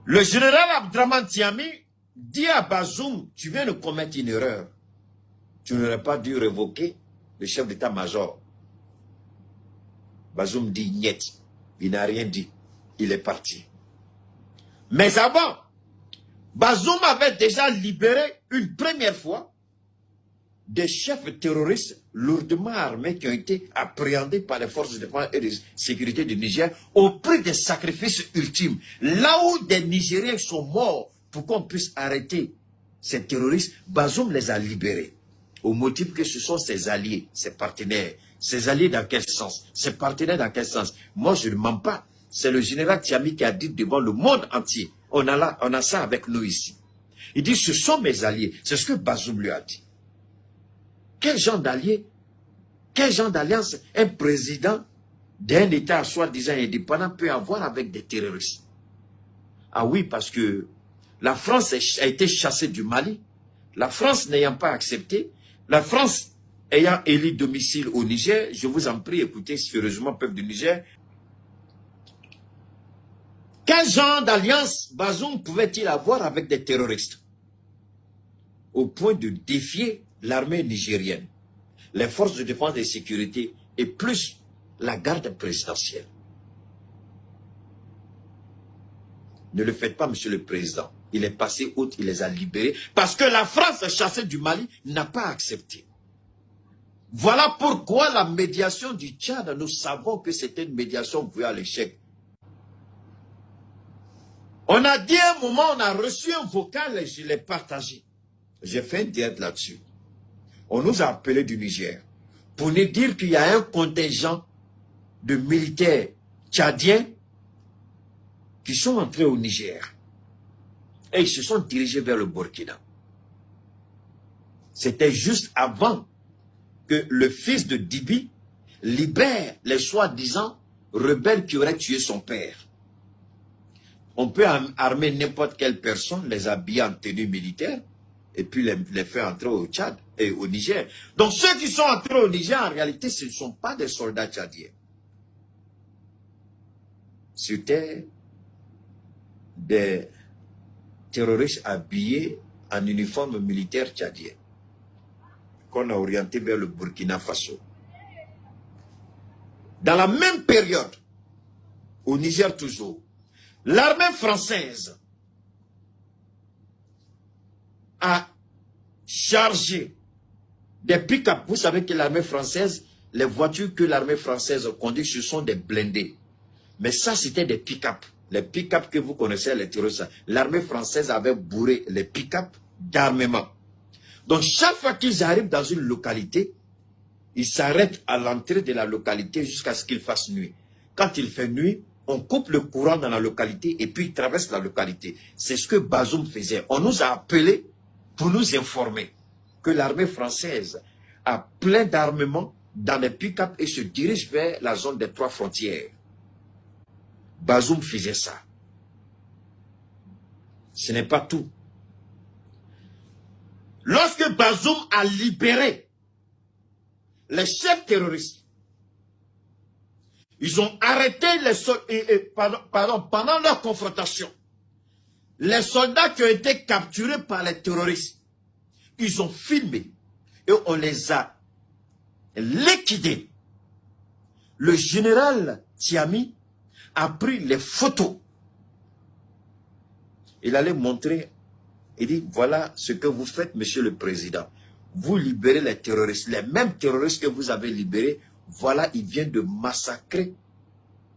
Le général Abdraman Tiami dit à Bazoum, tu viens de commettre une erreur. Tu n'aurais pas dû révoquer le chef d'état-major. Bazoum dit niet. Il n'a rien dit. Il est parti. Mais avant, Bazoum avait déjà libéré une première fois des chefs terroristes lourdement armés qui ont été appréhendés par les forces de défense et de sécurité du Niger au prix des sacrifices ultimes. Là où des Nigériens sont morts pour qu'on puisse arrêter ces terroristes, Bazoum les a libérés. Au motif que ce sont ses alliés, ses partenaires. Ses alliés dans quel sens? Ses partenaires dans quel sens? Moi, je ne mens pas. C'est le général Tiami qui a dit devant le monde entier. On a ça avec nous ici. Il dit, ce sont mes alliés. C'est ce que Bazoum lui a dit. Quel genre d'allié? Quel genre d'alliance un président d'un État soi-disant indépendant peut avoir avec des terroristes? Ah oui, parce que la France a été chassée du Mali. La France n'ayant pas accepté, la France ayant élu domicile au Niger, je vous en prie, écoutez sérieusement, peuple du Niger. Quel genre d'alliance Bazoum pouvait-il avoir avec des terroristes? Au point de défier l'armée nigérienne, les forces de défense et de sécurité et plus la garde présidentielle. Ne le faites pas, monsieur le président. Il est passé outre, il les a libérés parce que la France chassée du Mali n'a pas accepté. Voilà pourquoi la médiation du Tchad, nous savons que c'était une médiation vouée à l'échec. On a dit à un moment, on a reçu un vocal et je l'ai partagé. J'ai fait un direct là-dessus. On nous a appelés du Niger pour nous dire qu'il y a un contingent de militaires tchadiens qui sont entrés au Niger. Et ils se sont dirigés vers le Burkina. C'était juste avant que le fils de Dibi libère les soi-disant rebelles qui auraient tué son père. On peut armer n'importe quelle personne, les habiller en tenue militaire, et puis les faire entrer au Tchad et au Niger. Donc ceux qui sont entrés au Niger, en réalité, ce ne sont pas des soldats tchadiens. C'était des terroristes habillés en uniforme militaire tchadien, qu'on a orienté vers le Burkina Faso. Dans la même période, au Niger toujours, l'armée française a chargé des pick-up. Vous savez que l'armée française, les voitures que l'armée française conduit, ce sont des blindés. Mais ça, c'était des pick-up. Les pick-up que vous connaissez, les terroristes. L'armée française avait bourré les pick-up d'armement. Donc, chaque fois qu'ils arrivent dans une localité, ils s'arrêtent à l'entrée de la localité jusqu'à ce qu'il fasse nuit. Quand il fait nuit, on coupe le courant dans la localité et puis ils traversent la localité. C'est ce que Bazoum faisait. On nous a appelés pour nous informer que l'armée française a plein d'armements dans les pick-up et se dirige vers la zone des 3 frontières. Bazoum faisait ça. Ce n'est pas tout. Lorsque Bazoum a libéré les chefs terroristes, ils ont arrêté les soldats, pendant leur confrontation. Les soldats qui ont été capturés par les terroristes, ils ont filmé et on les a liquidés. Le général Tiami a pris les photos. Il allait montrer, il dit, voilà ce que vous faites, monsieur le président. Vous libérez les terroristes, les mêmes terroristes que vous avez libérés, voilà, ils viennent de massacrer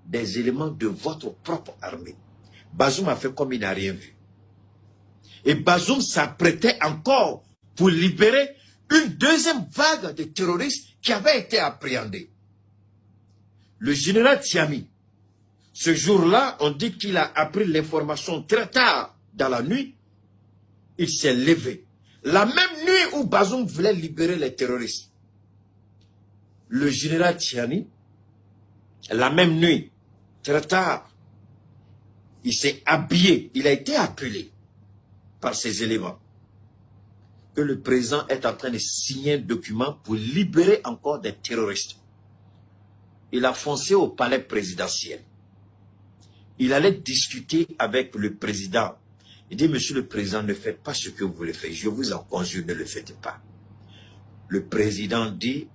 des éléments de votre propre armée. Bazoum a fait comme il n'a rien vu. Et Bazoum s'apprêtait encore pour libérer une deuxième vague de terroristes qui avaient été appréhendés. Le général Tiami, ce jour-là, on dit qu'il a appris l'information très tard dans la nuit. Il s'est levé. La même nuit où Bazoum voulait libérer les terroristes. Le général Tiani, la même nuit, très tard, il s'est habillé. Il a été appelé par ces éléments que le président est en train de signer un document pour libérer encore des terroristes. Il a foncé au palais présidentiel. il allait discuter avec le président. Il dit, monsieur le président, ne faites pas ce que vous voulez faire. Je vous en conjure, ne le faites pas. Le président dit,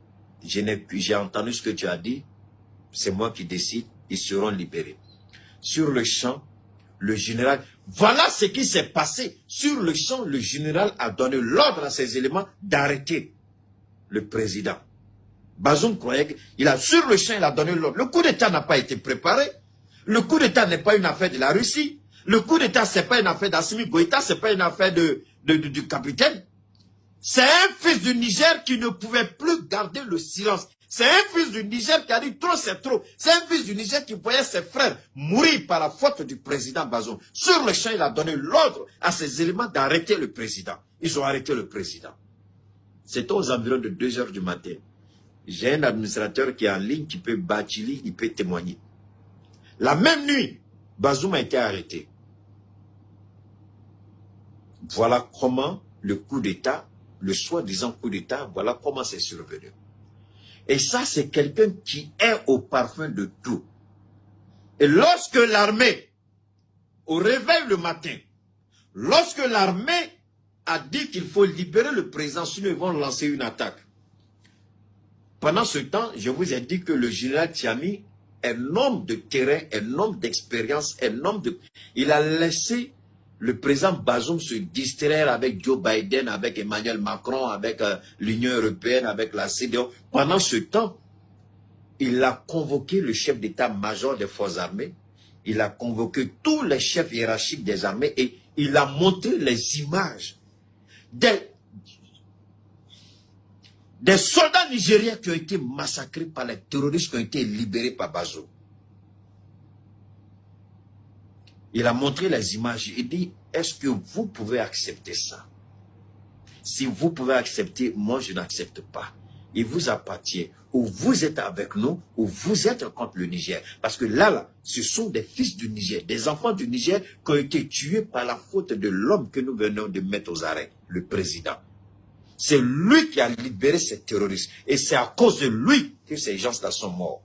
j'ai entendu ce que tu as dit, c'est moi qui décide, ils seront libérés. Sur le champ, le général, voilà ce qui s'est passé. Sur le champ, le général a donné l'ordre à ses éléments d'arrêter le président. Bazoum croyait qu'il a, sur le champ, il a donné l'ordre. Le coup d'État n'a pas été préparé. Le coup d'État n'est pas une affaire de la Russie. Le coup d'État, ce n'est pas une affaire d'Assimi Goïta, ce n'est pas une affaire du capitaine. C'est un fils du Niger qui ne pouvait plus garder le silence. C'est un fils du Niger qui a dit trop c'est trop. C'est un fils du Niger qui voyait ses frères mourir par la faute du président Bazoum. Sur le champ, il a donné l'ordre à ses éléments d'arrêter le président. Ils ont arrêté le président. C'était aux environs de 2 h du matin. J'ai un administrateur qui est en ligne, qui peut Bachili, il peut témoigner. La même nuit, Bazoum a été arrêté. Voilà comment le coup d'État, le soi-disant coup d'État, voilà comment c'est survenu. Et ça, c'est quelqu'un qui est au parfum de tout. Et lorsque l'armée, au réveil le matin, lorsque l'armée a dit qu'il faut libérer le président, sinon ils vont lancer une attaque. Pendant ce temps, je vous ai dit que le général Tiami est un homme de terrain, un homme d'expérience, un homme de... Il a laissé le président Bazoum se distraire avec Joe Biden, avec Emmanuel Macron, avec l'Union européenne, avec la CEDEAO. Pendant ce temps, il a convoqué le chef d'état-major des forces armées, il a convoqué tous les chefs hiérarchiques des armées et il a montré les images des soldats nigériens qui ont été massacrés par les terroristes qui ont été libérés par Bazoum. Il a montré les images. Il dit, est-ce que vous pouvez accepter ça? Si vous pouvez accepter, moi je n'accepte pas. Il vous appartient. Ou vous êtes avec nous, ou vous êtes contre le Niger. Parce que là, ce sont des fils du Niger, des enfants du Niger qui ont été tués par la faute de l'homme que nous venons de mettre aux arrêts, le président. C'est lui qui a libéré ces terroristes. Et c'est à cause de lui que ces gens-là sont morts.